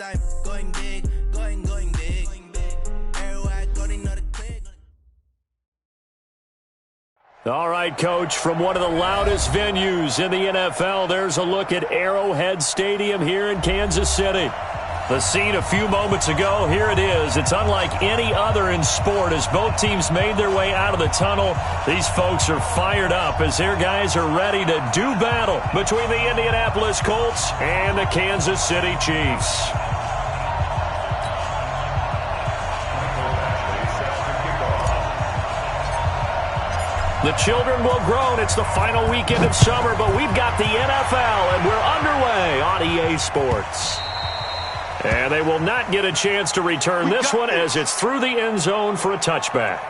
cause I'm going big, going big. Everywhere I go, they know the click. All right, Coach, from one of the loudest venues in the NFL, there's a look at Arrowhead Stadium here in Kansas City. The scene a few moments ago, here it is. It's unlike any other in sport as both teams made their way out of the tunnel. These folks are fired up as their guys are ready to do battle between the Indianapolis Colts and the Kansas City Chiefs. The children will groan. It's the final weekend of summer, but we've got the NFL, and we're underway on EA Sports. And they will not get a chance to return this one as it's through the end zone for a touchback.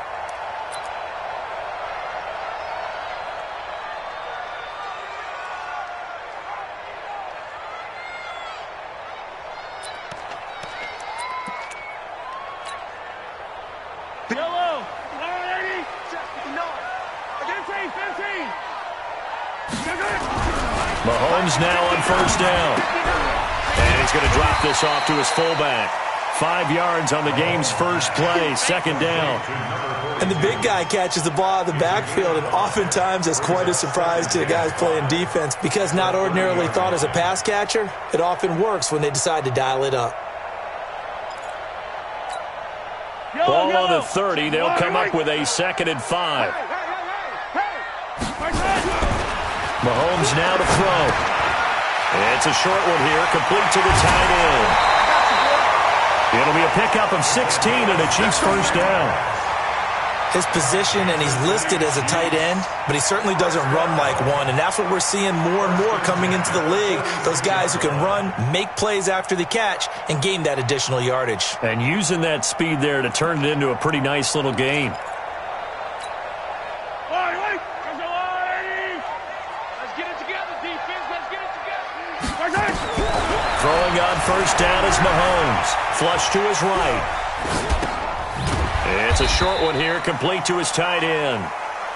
Yellow, 180, no, 15. Mahomes now on first down. And he's going to drop this off to his fullback. 5 yards on the game's first play, second down. And the big guy catches the ball out of the backfield, and oftentimes that's quite a surprise to the guys playing defense because not ordinarily thought as a pass catcher, it often works when they decide to dial it up. Ball on the 30. They'll come up with a 2nd and 5. Mahomes now to throw. It's a short one here, complete to the tight end. It'll be a pickup of 16 and a Chiefs first down. His position, and he's listed as a tight end, but he certainly doesn't run like one, and that's what we're seeing more and more coming into the league. Those guys who can run, make plays after the catch, and gain that additional yardage. And using that speed there to turn it into a pretty nice little gain. Throwing on first down is Mahomes. Flush to his right. It's a short one here, complete to his tight end.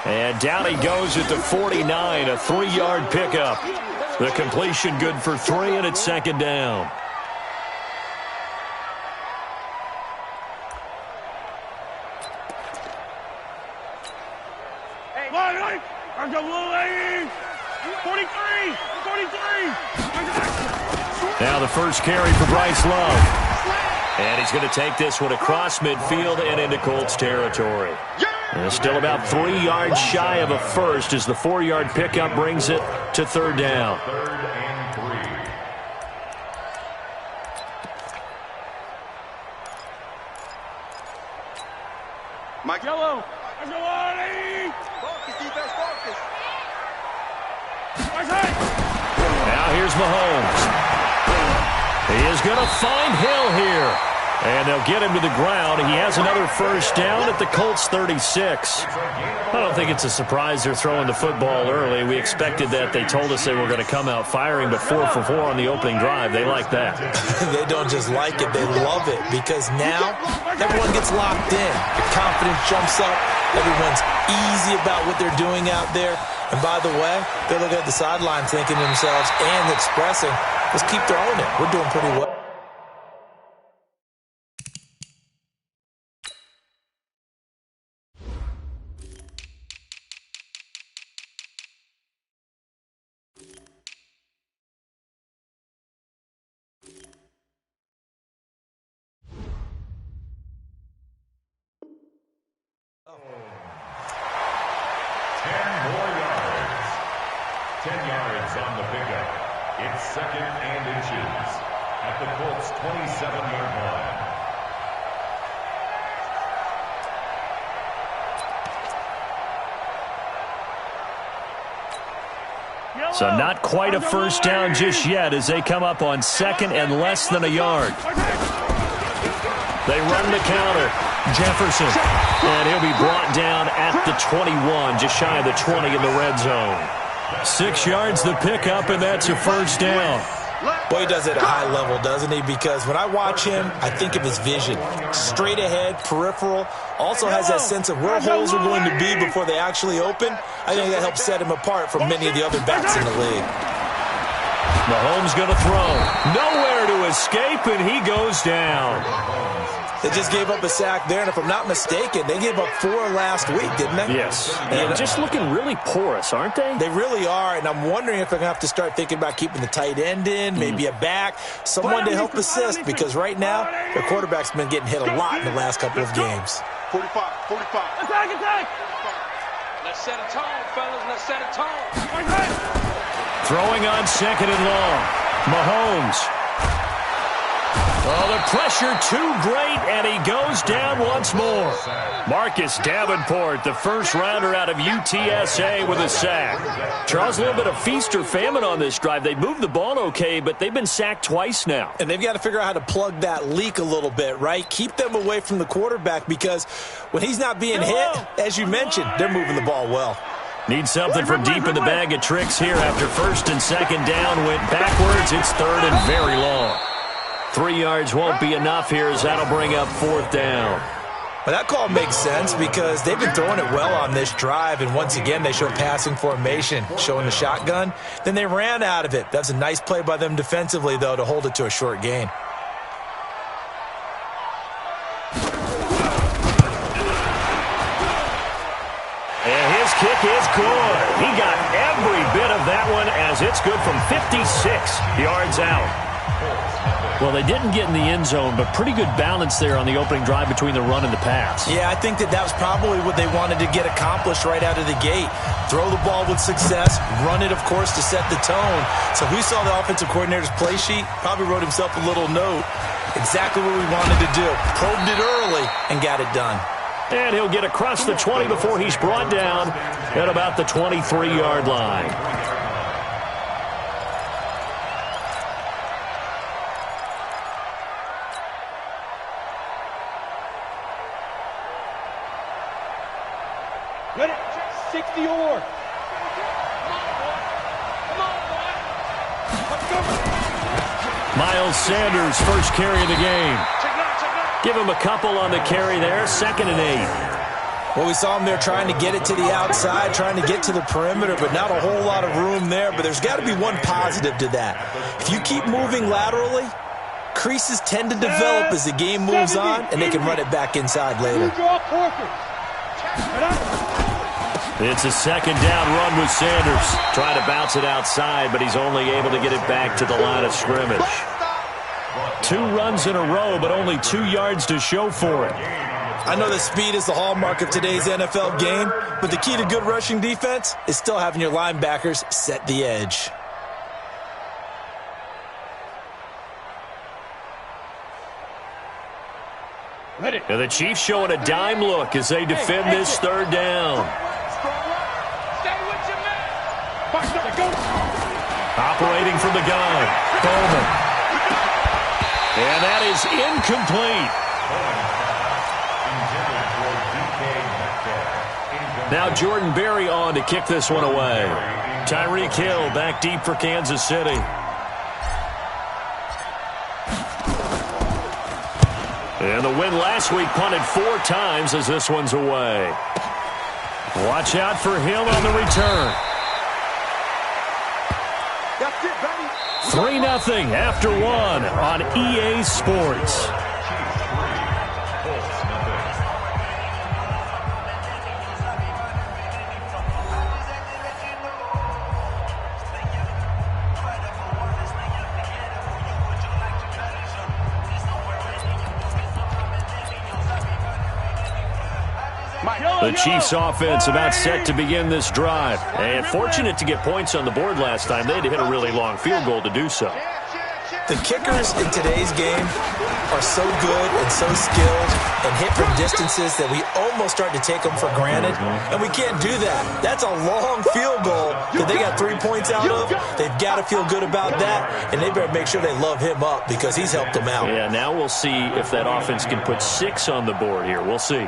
And down he goes at the 49, a 3-yard pickup. The completion good for 3, and it's 2nd down. Hey, 43. Now the first carry for Bryce Love. And he's going to take this one across midfield and into Colts territory. And still about 3 yards shy of a first as the 4-yard pickup brings it to 3rd down. Mike Yellow. Now here's Mahomes. He is going to find Hill here. And they'll get him to the ground. He has another first down at the Colts 36. I don't think it's a surprise they're throwing the football early. We expected that. They told us they were going to come out firing, but 4 for 4 on the opening drive. They like that. They don't just like it. They love it because now everyone gets locked in. The confidence jumps up. Everyone's easy about what they're doing out there. And by the way, they're looking at the sideline thinking to themselves and expressing, let's keep throwing it. We're doing pretty well. It's 2nd and inches at the Colts 27-yard line. So not quite a first down just yet as they come up on 2nd and less than a yard. They run the counter. Jefferson. And he'll be brought down at the 21, just shy of the 20 in the red zone. 6 yards the pickup, and that's a first down. Boy, he does it at a high level, doesn't he? Because when I watch him, I think of his vision. Straight ahead, peripheral. Also has that sense of where holes are going to be before they actually open. I think that helps set him apart from many of the other backs in the league. Mahomes going to throw. Nowhere to escape, and he goes down. They just gave up a sack there, and if I'm not mistaken, they gave up 4 last week, didn't they? Yes. And just looking really porous, aren't they? They really are, and I'm wondering if they're going to have to start thinking about keeping the tight end in, maybe a back, someone to help assist, because right now, their quarterback's been getting hit a lot in the last couple of games. 45. Attack! Let's set a tone, fellas. Let's set a tone. Throwing on 2nd and long. Mahomes. Oh, the pressure too great, and he goes down once more. Marcus Davenport, the first rounder out of UTSA with a sack. Charles, a little bit of feast or famine on this drive. They moved the ball okay, but they've been sacked twice now. And they've got to figure out how to plug that leak a little bit, right? Keep them away from the quarterback, because when he's not being hit, as you mentioned, they're moving the ball well. Need something from deep in the bag of tricks here after 1st and 2nd down. Went backwards. It's 3rd and very long. 3 yards won't be enough here, as that'll bring up 4th down. Well, that call makes sense because they've been throwing it well on this drive, and once again they show passing formation, showing the shotgun. Then they ran out of it. That's a nice play by them defensively, though, to hold it to a short gain. And his kick is good. He got every bit of that one, as it's good from 56 yards out. Well, they didn't get in the end zone, but pretty good balance there on the opening drive between the run and the pass. Yeah, I think that was probably what they wanted to get accomplished right out of the gate. Throw the ball with success, run it, of course, to set the tone. So we saw the offensive coordinator's play sheet, probably wrote himself a little note. Exactly what we wanted to do. Probed it early and got it done. And he'll get across the 20 before he's brought down at about the 23-yard line. Ready? 60 or. Miles Sanders, first carry of the game. Give him a couple on the carry there. 2nd and 8. Well, we saw him there trying to get it to the outside, trying to get to the perimeter, but not a whole lot of room there. But there's got to be one positive to that. If you keep moving laterally, creases tend to develop as the game moves on, and they can run it back inside later. It's a 2nd down run with Sanders. Trying to bounce it outside, but he's only able to get it back to the line of scrimmage. 2 runs in a row, but only 2 yards to show for it. I know that speed is the hallmark of today's NFL game, but the key to good rushing defense is still having your linebackers set the edge. And the Chiefs showing a dime look as they defend this 3rd down. Operating from the gun, Bowman. And that is incomplete. Now Jordan Berry on to kick this one away. Tyreek Hill back deep for Kansas City. And the win last week punted 4 times as this one's away. Watch out for Hill on the return. 3-0 after 1 on EA Sports. The Chiefs offense about set to begin this drive. And fortunate to get points on the board last time. They had to hit a really long field goal to do so. The kickers in today's game are so good and so skilled and hit from distances that we almost start to take them for granted. And we can't do that. That's a long field goal that they got 3 points out of. They've got to feel good about that, and they better make sure they love him up because he's helped them out. Yeah, now we'll see if that offense can put 6 on the board here. We'll see.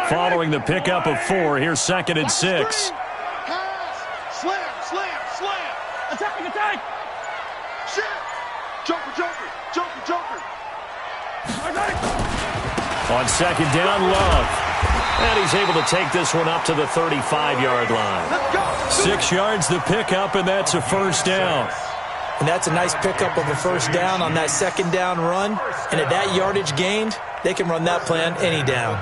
Following the pickup of 4, here's 2nd and 6. Pass. Slam. Attack. Shit. Joker. On 2nd down, Love. And he's able to take this one up to the 35-yard line. 6 yards the pickup, and that's a first down. And that's a nice pickup of a first down on that second down run. And at that yardage gained, they can run that plan any down.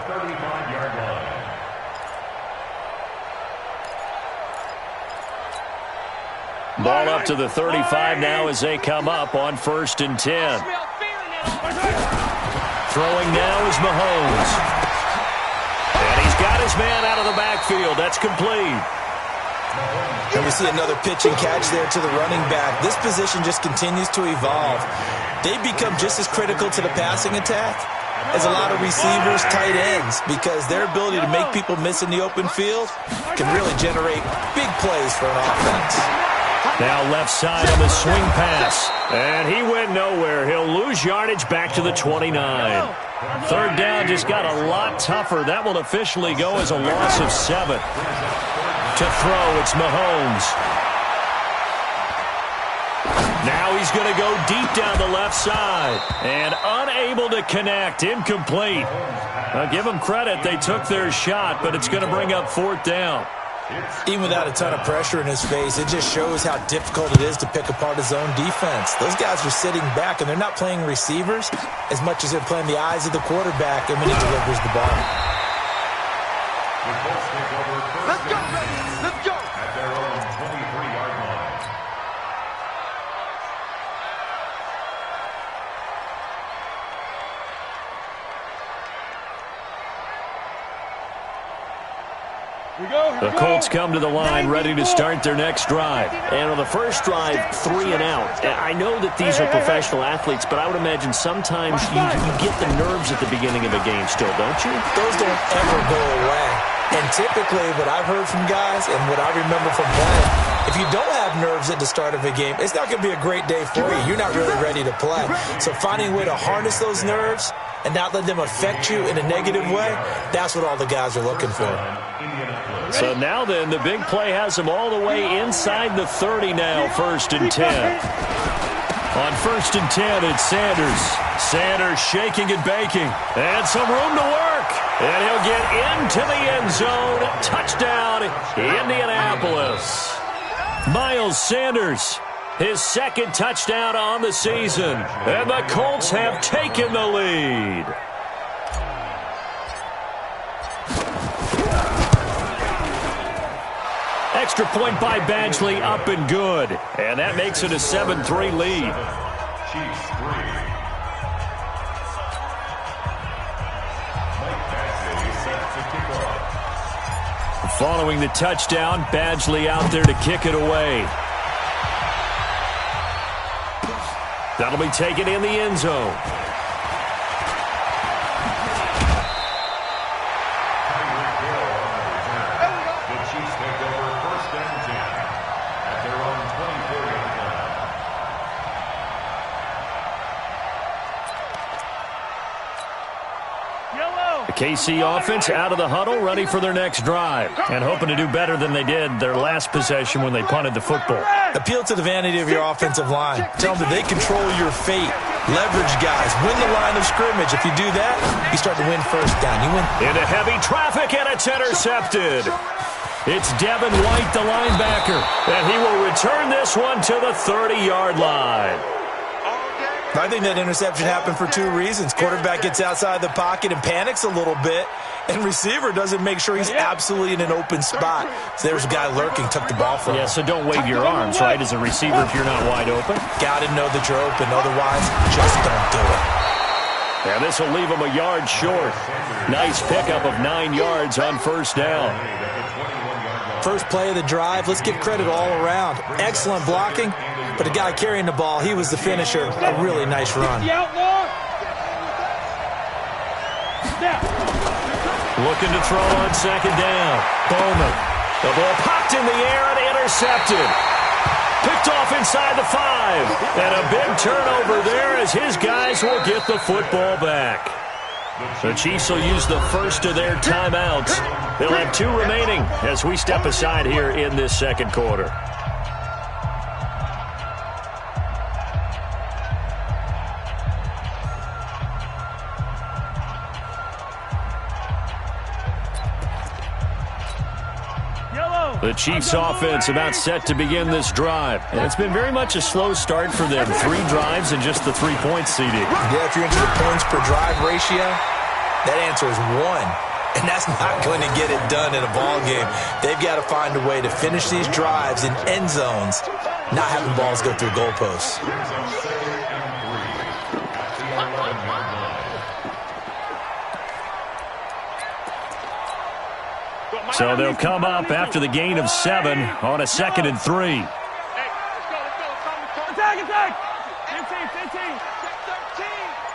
Ball up to the 35 now as they come up on 1st and 10. Throwing now is Mahomes. And he's got his man out of the backfield. That's complete. And we see another pitch and catch there to the running back. This position just continues to evolve. They become just as critical to the passing attack as a lot of receivers, tight ends, because their ability to make people miss in the open field can really generate big plays for an offense. Now left side on the swing pass. And he went nowhere. He'll lose yardage back to the 29. 3rd down just got a lot tougher. That will officially go as a loss of 7. To throw, it's Mahomes. Now he's going to go deep down the left side. And unable to connect. Incomplete. Now give them credit. They took their shot, but it's going to bring up 4th down. Even without a ton of pressure in his face, it just shows how difficult it is to pick apart his own defense. Those guys are sitting back, and they're not playing receivers as much as they're playing the eyes of the quarterback and when he delivers the ball. Let's go, Ravens. Let's go. At their own 23-yard line. The Colts come to the line ready to start their next drive. And on the first drive, 3 and out. I know that these are professional athletes, but I would imagine sometimes you get the nerves at the beginning of a game still, don't you? Those don't ever go away. And typically what I've heard from guys and what I remember from playing, if you don't have nerves at the start of a game, it's not going to be a great day for you. You're not really ready to play. So finding a way to harness those nerves and not let them affect you in a negative way, that's what all the guys are looking for. So now then, the big play has them all the way inside the 30 now, 1st and 10. On 1st and 10, it's Sanders. Sanders shaking and baking. And some room to work. And he'll get into the end zone. Touchdown, Indianapolis. Miles Sanders, his 2nd touchdown on the season. And the Colts have taken the lead. Extra point by Badgley, up and good. And that makes it a 7-3 lead. Chiefs 3. Mike Badgley set to kick off. Following the touchdown, Badgley out there to kick it away. That'll be taken in the end zone. KC offense out of the huddle, ready for their next drive, and hoping to do better than they did their last possession when they punted the football. Appeal to the vanity of your offensive line. Tell them that they control your fate. Leverage guys. Win the line of scrimmage. If you do that, you start to win 1st down. You win. Into heavy traffic, and it's intercepted. It's Devin White, the linebacker, and he will return this one to the 30-yard line. I think that interception happened for 2 reasons. Quarterback gets outside the pocket and panics a little bit, and receiver doesn't make sure he's absolutely in an open spot. So there's a guy lurking, took the ball from him. Yeah, so don't wave your arms, right, as a receiver if you're not wide open. Got to know that you're open. Otherwise, just don't do it. And this will leave him a yard short. Nice pickup of 9 yards on 1st down. First play of the drive. Let's give credit all around. Excellent blocking. But the guy carrying the ball, he was the finisher. A really nice run. Looking to throw on 2nd down. Bowman. The ball popped in the air and intercepted. Picked off inside the 5. And a big turnover there as his guys will get the football back. The Chiefs will use the first of their timeouts. They'll have 2 remaining as we step aside here in this 2nd quarter. The Chiefs offense about set to begin this drive. And it's been very much a slow start for them. 3 drives and just the 3-point CD. Yeah, if you're into the points per drive ratio, that answer is 1. And that's not going to get it done in a ball game. They've got to find a way to finish these drives in end zones, not having balls go through goalposts. So they'll come up after the gain of 7 on a 2nd and 3. Hey, let's go. Attack! 15.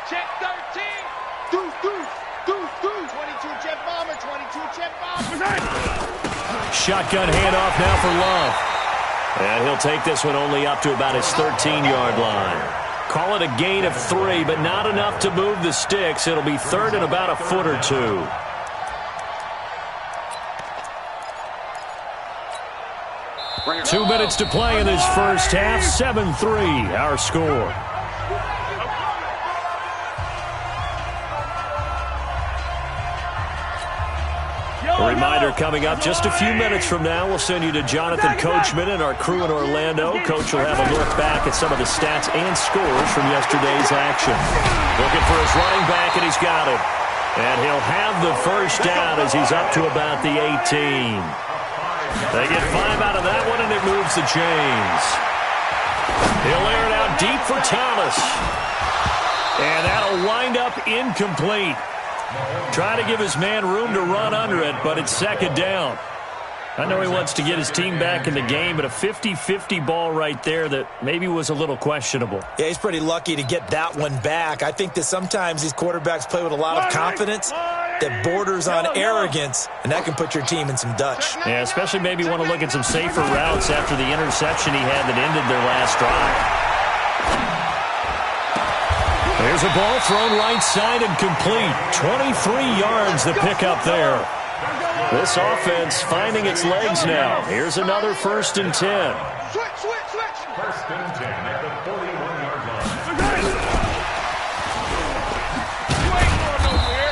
Check 13. Deuce. 22 jet bomber. Shotgun handoff now for Love. And he'll take this one only up to about his 13-yard line. Call it a gain of 3, but not enough to move the sticks. It'll be 3rd and about a foot or 2. Two minutes to play in this first half. 7-3, our score. A reminder coming up just a few minutes from now. We'll send you to Jonathan Coachman and our crew in Orlando. Coach will have a look back at some of the stats and scores from yesterday's action. Looking for his running back, and he's got it. And he'll have the first down as he's up to about the 18. They get 5 out of that one, and it moves the chains. He'll air it out deep for Thomas. And that'll wind up incomplete. Trying to give his man room to run under it, but it's 2nd down. I know he wants to get his team back in the game, but a 50-50 ball right there that maybe was a little questionable. Yeah, he's pretty lucky to get that one back. I think that sometimes these quarterbacks play with a lot of confidence that borders on arrogance, and that can put your team in some Dutch. Yeah, especially maybe want to look at some safer routes after the interception he had that ended their last drive. There's a ball thrown right side and complete. 23 yards the pickup there. This offense finding its legs now. Here's another 1st and 10. Switch. 1st and 10 at the 41-yard line. You ain't going nowhere.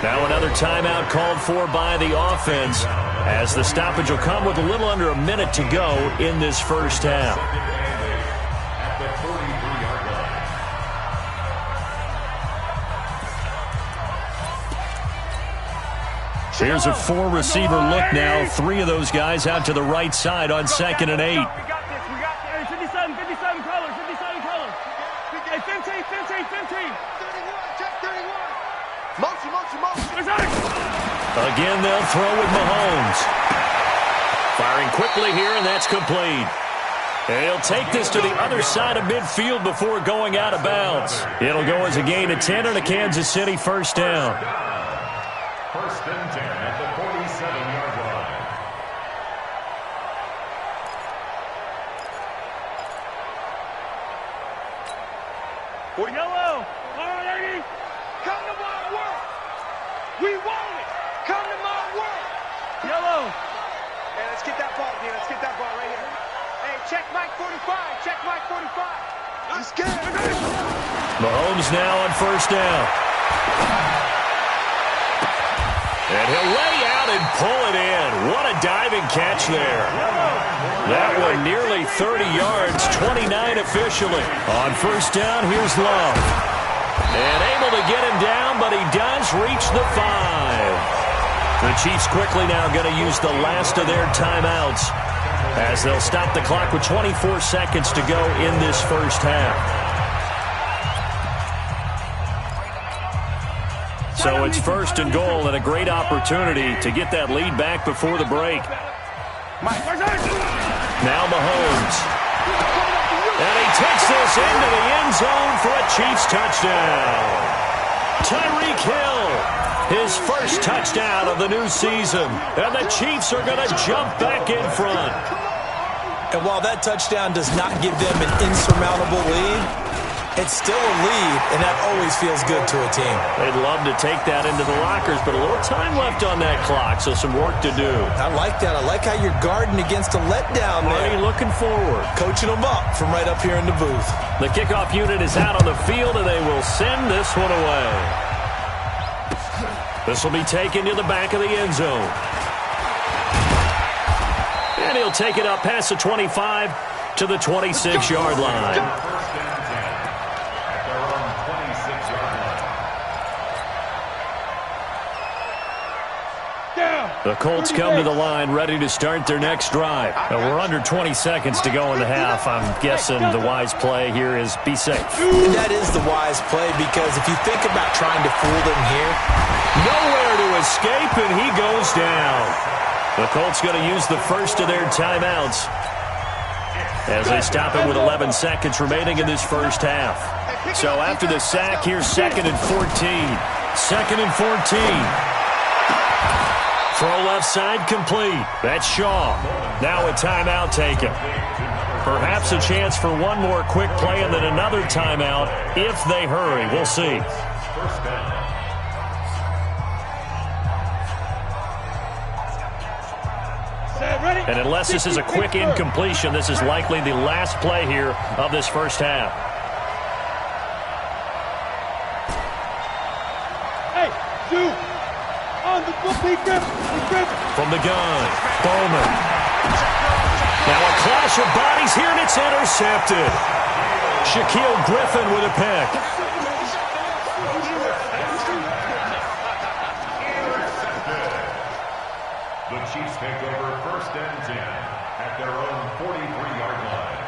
Now another timeout called for by the offense as the stoppage will come with a little under a minute to go in this first half. At the 43-yard line. Here's a 4-receiver look now. 3 of those guys out to the right side on 2nd and 8. We got this. Hey, 57 colors. Hey, 15. 31. Check 31. Motion. Again, they'll throw with Mahomes. Firing quickly here, and that's complete. And he'll take this to the other side of midfield before going out of bounds. It'll go as a gain of 10 and a Kansas City 1st down. 1st and 10 at the 47-yard line. Yellow. All right, Eddie. Come to my world. We want it. Come to my world. Yellow. Hey, let's get that ball, dude. Let's get that ball right here. Hey, check Mike 45. Check Mike 45. Let's get it. Mahomes now on 1st down. And he'll lay out and pull it in. What a diving catch there. That one nearly 30 yards, 29 officially. On 1st down, here's Love. And able to get him down, but he does reach the 5. The Chiefs quickly now going to use the last of their timeouts as they'll stop the clock with 24 seconds to go in this first half. So it's 1st and goal and a great opportunity to get that lead back before the break. Now Mahomes. And he takes this into the end zone for a Chiefs touchdown. Tyreek Hill, his first touchdown of the new season. And the Chiefs are going to jump back in front. And while that touchdown does not give them an insurmountable lead, it's still a lead, and that always feels good to a team. They'd love to take that into the lockers, but a little time left on that clock, so some work to do. I like that. I like how you're guarding against a letdown there. Already looking forward. Coaching them up from right up here in the booth. The kickoff unit is out on the field, and they will send this one away. This will be taken to the back of the end zone. And he'll take it up past the 25 to the 26-yard line. First and 10 at their own 26-yard line. The Colts come to the line ready to start their next drive. And we're under 20 seconds to go in the half. I'm guessing the wise play here is be safe. That is the wise play, because if you think about trying to fool them here, Nowhere to escape, and he goes down. The Colts going to use the first of their timeouts as they stop it with 11 seconds remaining in this first half. So after the sack, here's 2nd and 14. 2nd and 14. Throw left side complete. That's Shaw. Now a timeout taken. Perhaps a chance for one more quick play and then another timeout if they hurry. We'll see. First down. And unless this is a quick incompletion, this is likely the last play here of this first half. Hey, dude, on the book, he gripped. From the gun, Bowman. Now a clash of bodies here, and it's intercepted. Shaquille Griffin with a pick. The Chiefs take over 1st and 10 at their own 43-yard line.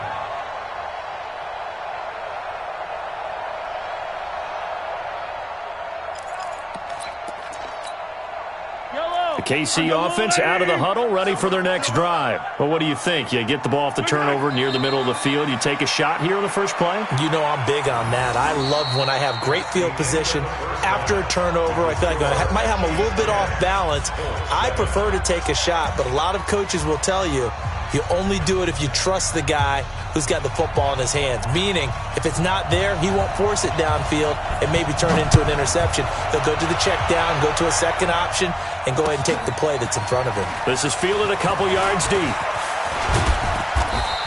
The KC offense out of the huddle, ready for their next drive. Well, what do you think? You get the ball off the turnover near the middle of the field. You take a shot here on the first play? you know I'm big on that. I love when I have great field position. After a turnover, I feel like I might have a little bit off balance. I prefer to take a shot, but a lot of coaches will tell you only do it if you trust the guy who's got the football in his hands. Meaning, if it's not there, he won't force it downfield and maybe turn into an interception. He'll go to the check down, go to a second option, and go ahead and take the play that's in front of him. This is fielded a couple yards deep.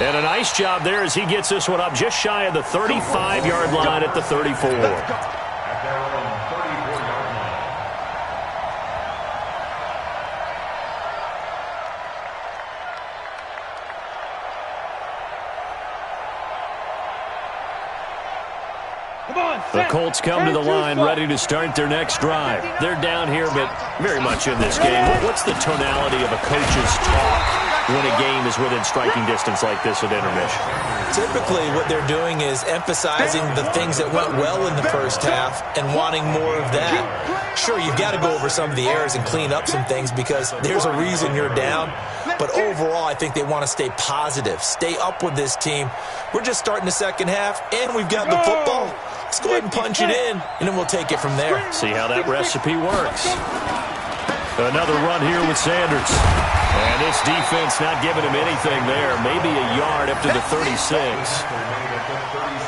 And a nice job there as he gets this one up just shy of the 35-yard line at the 34. At their own 34-yard line. The Colts come to the line ready to start their next drive. They're down here, but very much in this game. What's the tonality of a coach's talk when a game is within striking distance like this at intermission? Typically, what they're doing is emphasizing the things that went well in the first half and wanting more of that. Sure, you've got to go over some of the errors and clean up some things because there's a reason you're down. But overall, I think they want to stay positive, stay up with this team. We're just starting the second half, and we've got the football. Let's go ahead and punch it in, and then we'll take it from there. See how that recipe works. Another run here with Sanders. And this defense not giving him anything there. Maybe a yard up to the 36.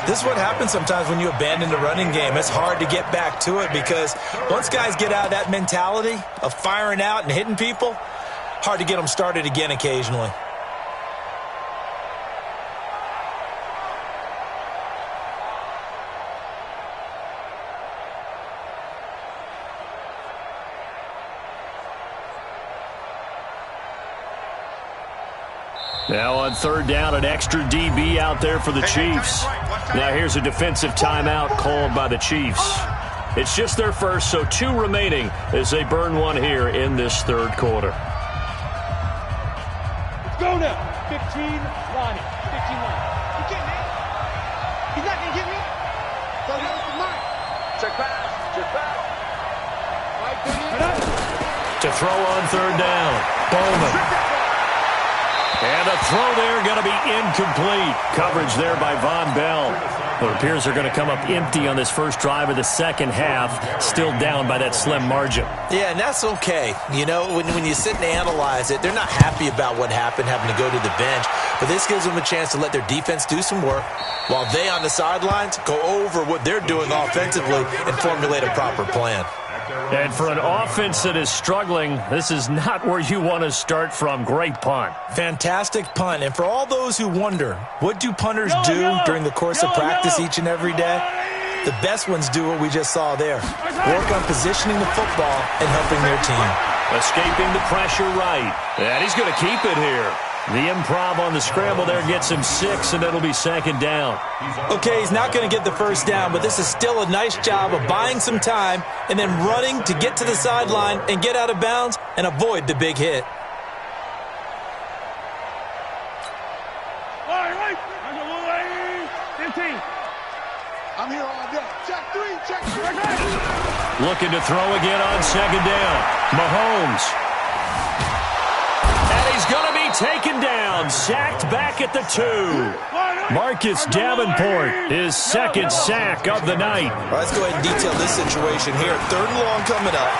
This is what happens sometimes when you abandon the running game. It's hard to get back to it because once guys get out of that mentality of firing out and hitting people, hard to get them started again occasionally. Now on third down, an extra DB out there for the Chiefs. Now here's a defensive timeout called by the Chiefs. It's just their first, so 2 remaining as they burn one here in this third quarter. Let's go now. 15, Ronnie. 15, Ronnie. You can't, man. He's not going to get me. So he goes to mine. Check pass. Check pass. To throw on third down, Bowman. And a throw there going to be incomplete. Coverage there by Von Bell. It appears they're going to come up empty on this first drive of the second half, still down by that slim margin. Yeah, and that's okay. You know, when you sit and analyze it, they're not happy about what happened, having to go to the bench. But this gives them a chance to let their defense do some work while they on the sidelines go over what they're doing offensively and formulate a proper plan. And for an offense that is struggling, this is not where you want to start from. Great punt. Fantastic punt. And for all those who wonder, what do punters do during the course of practice each and every day? The best ones do what we just saw there. Work on positioning the football and helping their team. Escaping the pressure right. And he's going to keep it here. The improv on the scramble there gets him 6, and it'll be second down. Okay, he's not going to get the first down, but this is still a nice job of buying some time and then running to get to the sideline and get out of bounds and avoid the big hit. I'm here all day. Check 3, check 3. Looking to throw again on second down. Mahomes. And he's going to be taken down. Sacked back at the 2. Marcus Davenport, his second sack of the night. All right, let's go ahead and detail this situation here. 3rd and long coming up.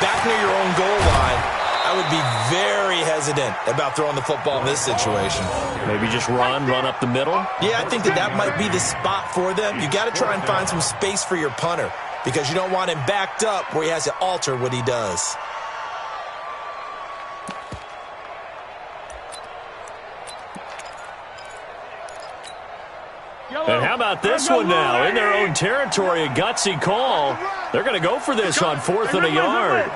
Back near your own goal line. I would be very hesitant about throwing the football in this situation. Maybe just run up the middle? Yeah, I think that might be the spot for them. You got to try and find some space for your punter because you don't want him backed up where he has to alter what he does. And how about this one now? In their own territory, a gutsy call. They're going to go for this on 4th and a yard.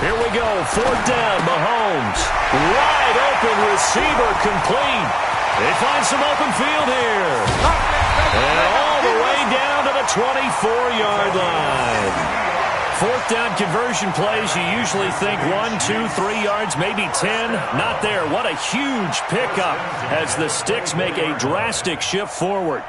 Here we go, 4th down, Mahomes. Wide open receiver complete. They find some open field here. And all the way down to the 24-yard line. 4th down conversion plays, you usually think 1, 2, 3 yards, maybe 10. Not there. What a huge pickup as the Sticks make a drastic shift forward.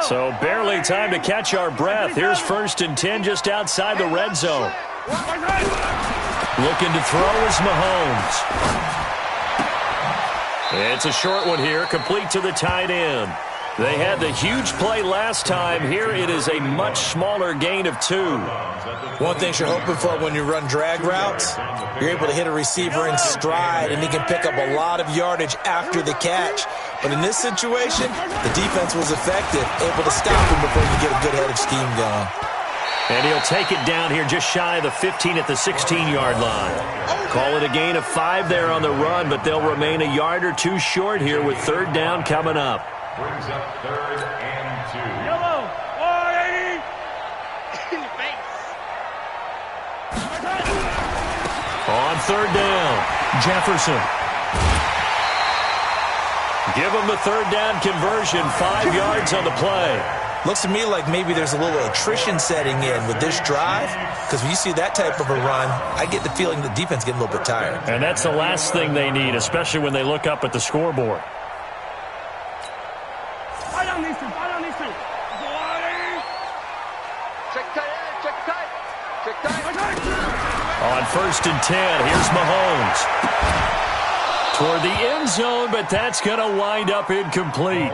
So barely time to catch our breath. Here's 1st and 10 just outside the red zone. Looking to throw is Mahomes. It's a short one here, complete to the tight end. They had the huge play last time. Here it is a much smaller gain of 2. One thing you're hoping for when you run drag routes, you're able to hit a receiver in stride, and he can pick up a lot of yardage after the catch. But in this situation, the defense was effective, able to stop him before you get a good head of steam going. And he'll take it down here just shy of the 15 at the 16-yard line. Call it a gain of 5 there on the run, but they'll remain a yard or 2 short here with 3rd down coming up. Brings up 3rd and 2. Yellow, 180. In your face. On 3rd down, Jefferson. Give him the 3rd down conversion, 5 yards on the play. Looks to me like maybe there's a little attrition setting in with this drive, because when you see that type of a run, I get the feeling the defense getting a little bit tired. And that's the last thing they need, especially when they look up at the scoreboard. On 1st and 10, here's Mahomes. Toward the end zone, but that's going to wind up incomplete.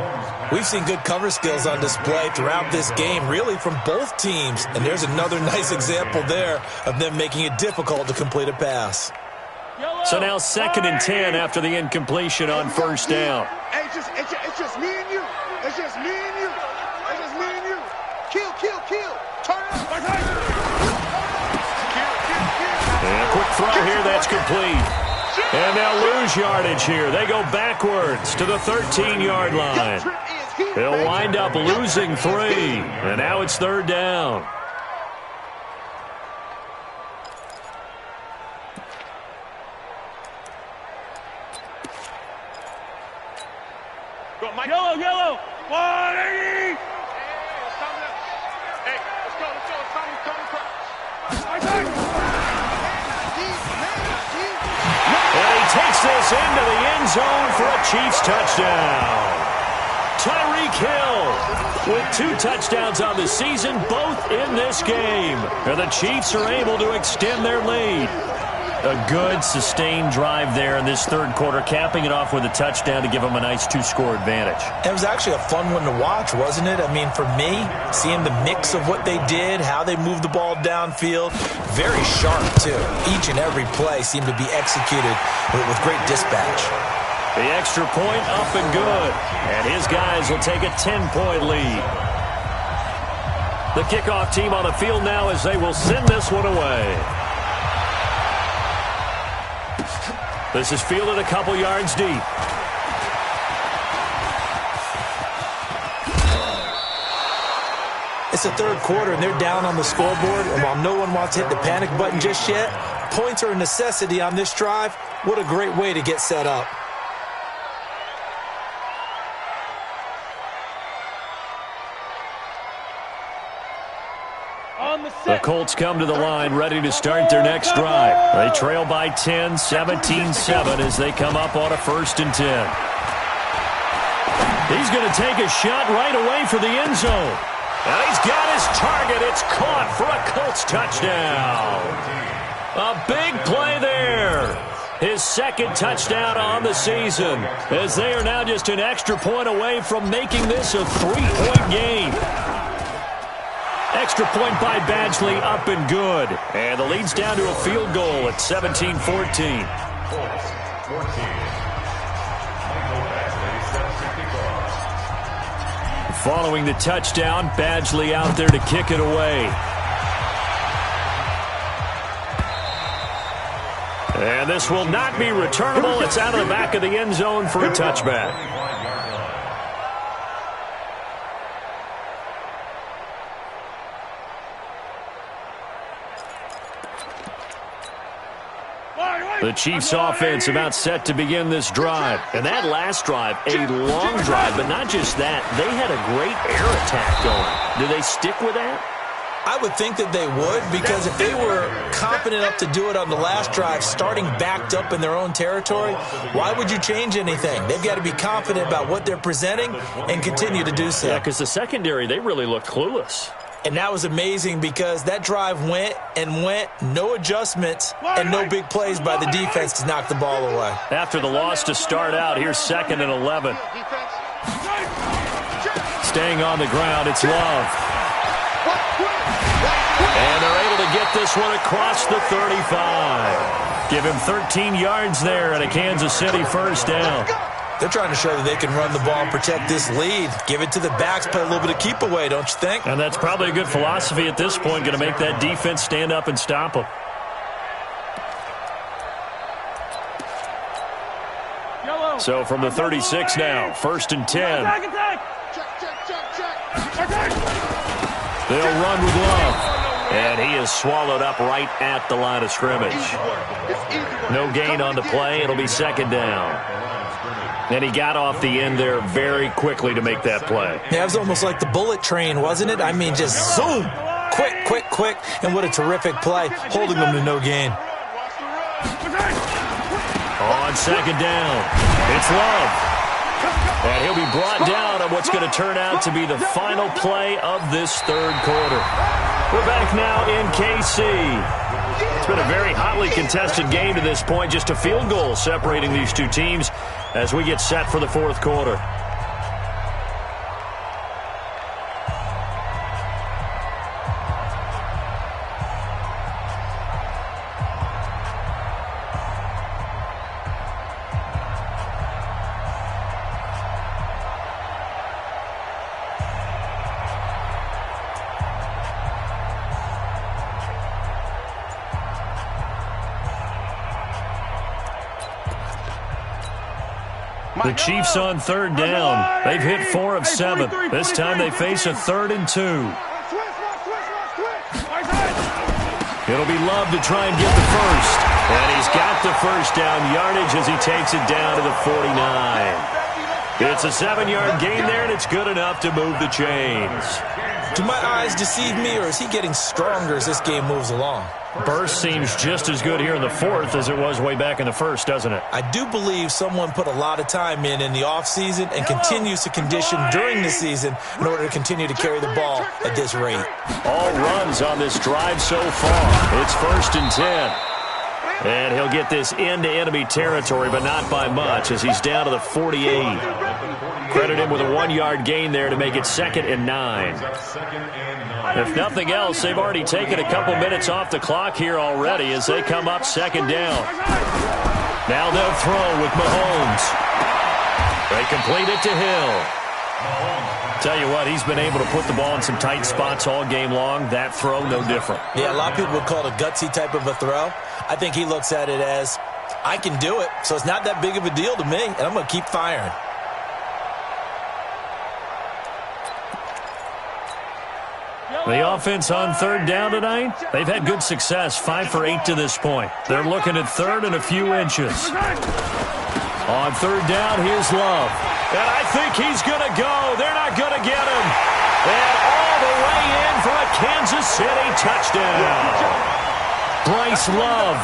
We've seen good cover skills on display throughout this game, really from both teams. And there's another nice example there of them making it difficult to complete a pass. So now 2nd and 10 after the incompletion on 1st down. Hey, it's just me and you. It's just me and you. It's just me and you. Kill. Turn up. And a quick throw here, that's complete. And they'll lose yardage here. They go backwards to the 13-yard line. They'll wind up losing 3. And now it's 3rd down. Yellow. 180. Hey, let's go. It's coming. And he takes this into the end zone for a Chiefs touchdown. Tyreek Hill with 2 touchdowns on the season, both in this game. And the Chiefs are able to extend their lead. A good, sustained drive there in this 3rd quarter, capping it off with a touchdown to give them a nice 2-score advantage. It was actually a fun one to watch, wasn't it? I mean, for me, seeing the mix of what they did, how they moved the ball downfield, very sharp, too. Each and every play seemed to be executed with great dispatch. The extra point up and good. And his guys will take a 10-point lead. The kickoff team on the field now as they will send this one away. This is fielded a couple yards deep. It's the third quarter, and they're down on the scoreboard, and while no one wants to hit the panic button just yet, points are a necessity on this drive. What a great way to get set up. The Colts come to the line, ready to start their next drive. They trail by 10, 17-7 as they come up on a 1st and 10. He's going to take a shot right away for the end zone. And he's got his target. It's caught for a Colts touchdown. A big play there. His 2nd touchdown on the season, as they are now just an extra point away from making this a 3-point game. Extra point by Badgley, up and good. And the lead's down to a field goal at 17-14. Following the touchdown, Badgley out there to kick it away. And this will not be returnable. It's out of the back of the end zone for a touchback. The Chiefs' offense about set to begin this drive. And that last drive, a long drive, but not just that. They had a great air attack going. Do they stick with that? I would think that they would, because if they were confident enough to do it on the last drive, starting backed up in their own territory, why would you change anything? They've got to be confident about what they're presenting and continue to do so. Yeah, because the secondary, they really looked clueless. And that was amazing because that drive went and went, no adjustments, and no big plays by the defense to knock the ball away. After the loss to start out, here's 2nd and 11. Staying on the ground, it's Love. And they're able to get this one across the 35. Give him 13 yards there and a Kansas City 1st down. They're trying to show that they can run the ball and protect this lead. Give it to the backs, play a little bit of keep away, don't you think? And that's probably a good philosophy at this point, going to make that defense stand up and stop them. So from the 36 now, 1st and 10. They'll run with Love. And he is swallowed up right at the line of scrimmage. No gain on the play. It'll be 2nd down. And he got off the end there very quickly to make that play. Yeah, it was almost like the bullet train, wasn't it? I mean, just zoom. Quick, quick, quick. And what a terrific play, holding them to no gain. On 2nd down, it's Love. And he'll be brought down on what's going to turn out to be the final play of this 3rd quarter. We're back now in KC. It's been a very hotly contested game to this point. Just a field goal separating these two teams as we get set for the 4th quarter. The Chiefs on 3rd down. They've hit 4 of 7. This time they face a 3rd and 2. It'll be Love to try and get the 1st. And he's got the 1st down yardage as he takes it down to the 49. It's a 7-yard gain there, and it's good enough to move the chains. Do my eyes deceive me, or is he getting stronger as this game moves along? Burst seems just as good here in the 4th as it was way back in the 1st, doesn't it? I do believe someone put a lot of time in the offseason and continues to condition during the season in order to continue to carry the ball at this rate. All runs on this drive so far. It's 1st and 10. And he'll get this into enemy territory, but not by much as he's down to the 48. Credit him with a 1-yard gain there to make it 2nd and 9. If nothing else, they've already taken a couple minutes off the clock here already as they come up 2nd down. Now they'll throw with Mahomes. They complete it to Hill. Tell you what, he's been able to put the ball in some tight spots all game long. That throw, no different. Yeah, a lot of people would call it a gutsy type of a throw. I think he looks at it as, I can do it, so it's not that big of a deal to me, and I'm going to keep firing. The offense on third down tonight, they've had good success, 5 for 8 to this point. They're looking at third and a few inches. On third down, here's Love. And I think he's going to go. They're not going to get him. And all the way in for a Kansas City touchdown. Bryce Love,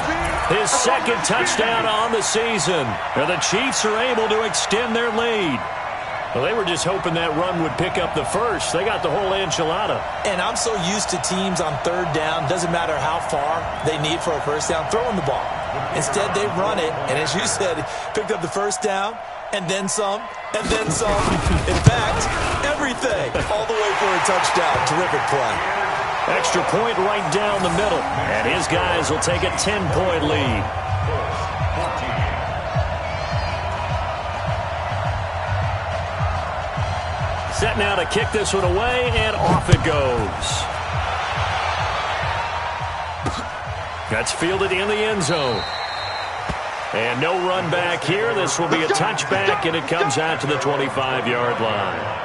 his second touchdown on the season. And the Chiefs are able to extend their lead. Well, they were just hoping that run would pick up the first. They got the whole enchilada. And I'm so used to teams on third down, doesn't matter how far they need for a first down, throwing the ball. Instead, they run it, and as you said, picked up the first down, and then some, and then some. In fact, everything, all the way for a touchdown. Terrific play. Extra point right down the middle. And his guys will take a 10-point lead. Set now to kick this one away, and off it goes. That's fielded in the end zone. And no run back here. This will be a touchback, and it comes out to the 25-yard line.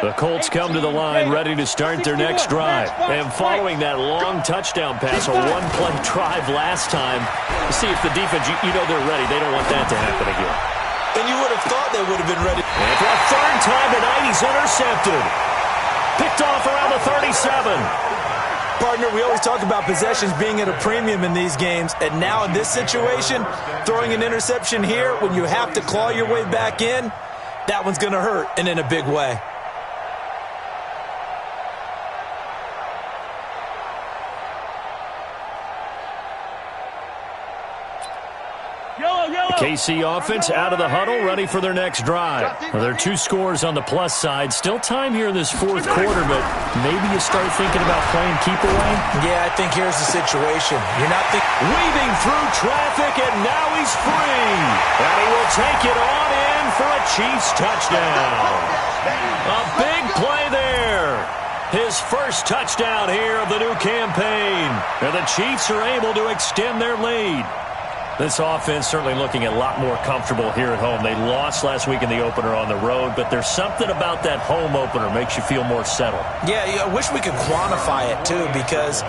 The Colts come to the line ready to start their next drive. And following that long touchdown pass, a one-play drive last time, see if the defense, you know they're ready. They don't want that to happen again. And you would have thought they would have been ready. And for a third time tonight, he's intercepted. Picked off around the 37. Partner, we always talk about possessions being at a premium in these games. And now in this situation, throwing an interception here when you have to claw your way back in, that one's going to hurt, and in a big way. KC offense out of the huddle, ready for their next drive. Well, there are 2 scores on the plus side. Still time here in this fourth quarter, but maybe you start thinking about playing keep away? Yeah, I think here's the situation. You're not weaving through traffic, and now he's free. And he will take it on in for a Chiefs touchdown. A big play there. His first touchdown here of the new campaign. And the Chiefs are able to extend their lead. This offense certainly looking a lot more comfortable here at home. They lost last week in the opener on the road, but there's something about that home opener makes you feel more settled. Yeah, I wish we could quantify it, too, because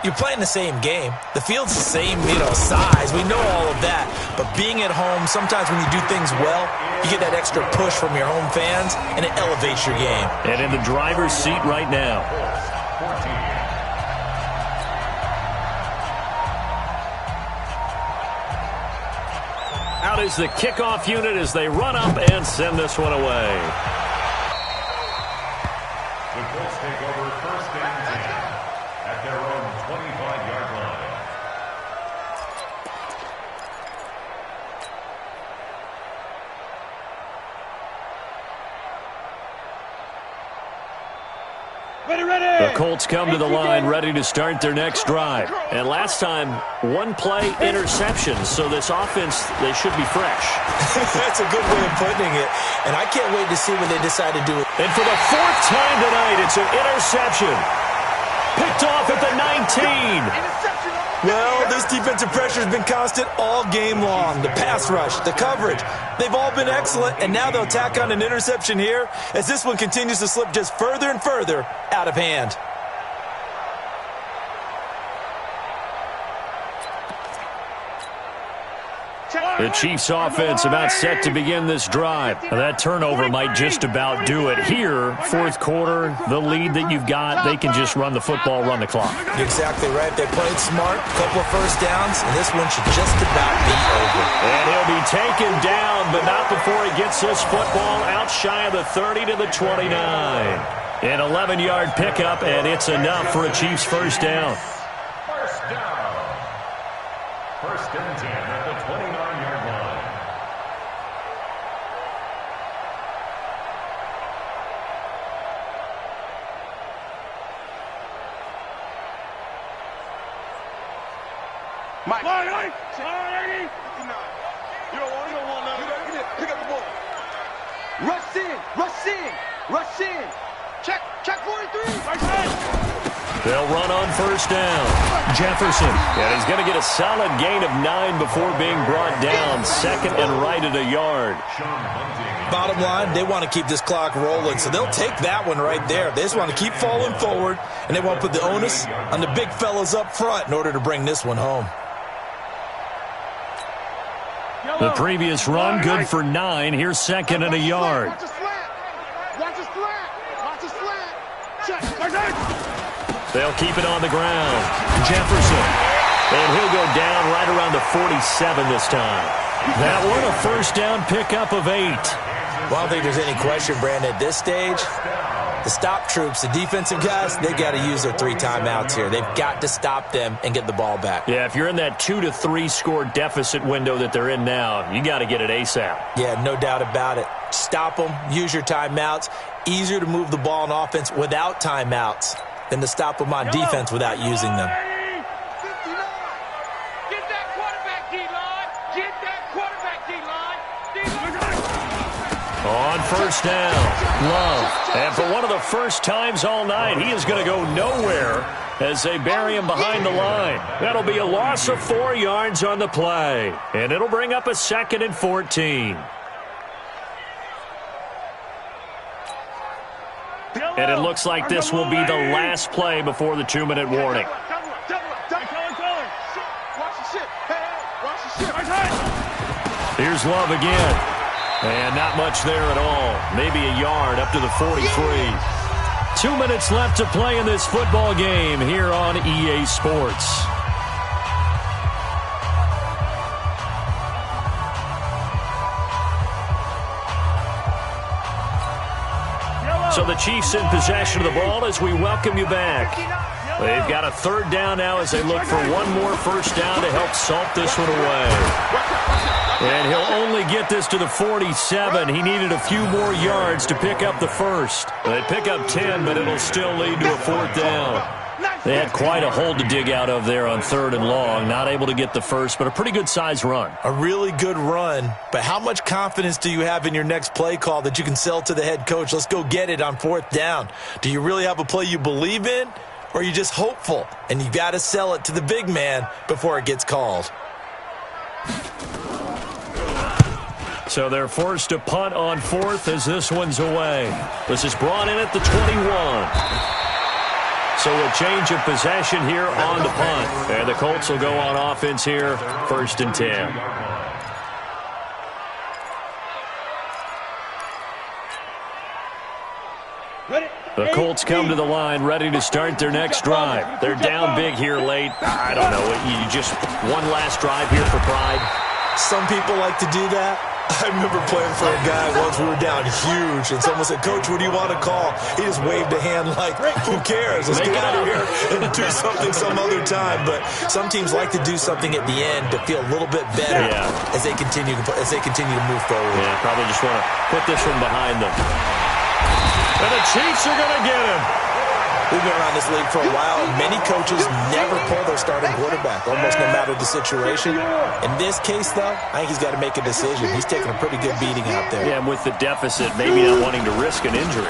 you're playing the same game. The field's the same, size. We know all of that. But being at home, sometimes when you do things well, you get that extra push from your home fans, and it elevates your game. And in the driver's seat right now. Out is the kickoff unit as they run up and send this one away. The Colts take over first and 10 at their own 25-yard line. The Colts come to the line ready to start their next drive. And last time, one-play interception. So this offense, they should be fresh. That's a good way of putting it. And I can't wait to see what they decide to do. And for the 4th time tonight, it's an interception. Picked off at the 19. Well, this defensive pressure has been constant all game long. The pass rush, the coverage, they've all been excellent, and now they'll tack on an interception here as this one continues to slip just further and further out of hand. The Chiefs offense about set to begin this drive. That turnover might just about do it here. Fourth quarter, the lead that you've got, they can just run the football, run the clock. Exactly right. They played smart, a couple of first downs, and this one should just about be over. And he'll be taken down, but not before he gets this football out shy of the 30 to the 29. An 11-yard pickup, and it's enough for a Chiefs first down. First down. First and 10 at the 29-yard line. Mike. You don't want nothing. Pick up the ball. Rush in. Check 43. They'll run on first down. Jefferson. And he's going to get a solid gain of 9 before being brought down. Second and right at a yard. Bottom line, they want to keep this clock rolling, so they'll take that one right there. They just want to keep falling forward, and they want to put the onus on the big fellas up front in order to bring this one home. The previous run, good for 9. Here's second and a yard. Watch a slant. Watch a slant. Watch a slant. Check. They'll keep it on the ground. Jefferson. And he'll go down right around the 47 this time. That one, a first down pickup of 8. Well, I don't think there's any question, Brandon, at this stage, the stop troops, the defensive guys, they got to use their 3 timeouts here. They've got to stop them and get the ball back. Yeah, if you're in that 2 to 3 score deficit window that they're in now, you got to get it ASAP. Yeah, no doubt about it. Stop them, use your timeouts. Easier to move the ball on offense without timeouts than to stop them on defense without using them. Get that quarterback, D-line. Get that quarterback, D-line. On first down, Love. And for one of the first times all night, he is going to go nowhere as they bury him behind the line. That'll be a loss of 4 yards on the play. And it'll bring up a 2nd and 14. And it looks like this will be the last play before the 2-minute warning. Here's Love again. And not much there at all. Maybe a yard up to the 43. 2 minutes left to play in this football game here on EA Sports. So the Chiefs in possession of the ball as we welcome you back. They've got a 3rd down now as they look for one more first down to help salt this one away. And he'll only get this to the 47. He needed a few more yards to pick up the first. They pick up 10, but it'll still lead to a 4th down. They had quite a hole to dig out of there on 3rd and long. Not able to get the first, but a pretty good-sized run. A really good run, but how much confidence do you have in your next play call that you can sell to the head coach? Let's go get it on 4th down. Do you really have a play you believe in, or are you just hopeful? And you got to sell it to the big man before it gets called. So they're forced to punt on 4th as this one's away. This is brought in at the 21. So a change of possession here on the punt. And the Colts will go on offense here, 1st and 10. The Colts come to the line ready to start their next drive. They're down big here late. I don't know. You just one last drive here for pride. Some people like to do that. I remember playing for a guy once. We were down huge, and someone said, "Coach, what do you want to call?" He just waved a hand like, "Who cares? Let's get out of here and do something some other time." But some teams like to do something at the end to feel a little bit better as they continue to move forward. Yeah, probably just want to put this one behind them. And the Chiefs are going to get him. We've been around this league for a while, and many coaches never pull their starting quarterback, almost no matter the situation. In this case, though, I think he's got to make a decision. He's taking a pretty good beating out there. Yeah, and with the deficit, maybe not wanting to risk an injury.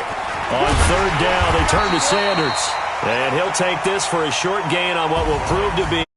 On 3rd down, they turn to Sanders. And he'll take this for a short gain on what will prove to be